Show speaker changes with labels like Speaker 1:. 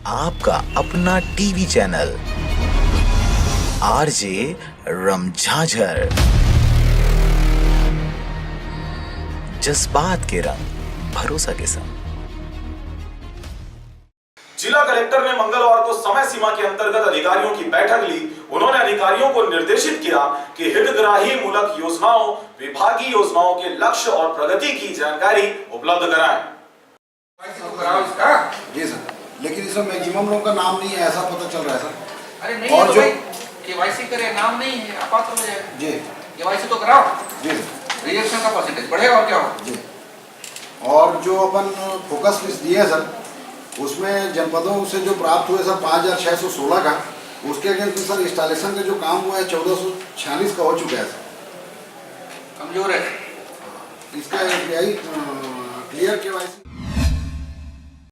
Speaker 1: आपका अपना TV channel RJ रमझाझर, जज्बात के रंग भरोसा के संग।
Speaker 2: जिला कलेक्टर ने मंगलवार को समय सीमा के अंतर्गत अधिकारियों की बैठक ली। उन्होंने अधिकारियों को निर्देशित किया कि हितग्राही मूलक योजनाओं, विभागीय योजनाओं के लक्ष्य और प्रगति की जानकारी उपलब्ध कराएं।
Speaker 3: जी सर, लेकिन इसमें मैक्सिमम लोगों का नाम नहीं है, ऐसा पता चल रहा है सर।
Speaker 4: अरे नहीं है तो भाई केवाईसी करे, नाम नहीं है अपात्र हो जाएगा।
Speaker 3: जी
Speaker 4: केवाईसी तो कराओ
Speaker 3: जी
Speaker 4: रिजेक्शन का परसेंटेज बढ़ेगा और क्या हो।
Speaker 3: जी, और जो अपन फोकस लिस्ट दिए है सर, उसमें जनपदों से जो प्राप्त हुए सर 5616 का, उसके अगेंस्ट सर इंस्टॉलेशन का जो काम हुआ है 1446 का हो चुका है सर।
Speaker 4: कमजोर है
Speaker 3: इसका यही क्लियर केवाईसी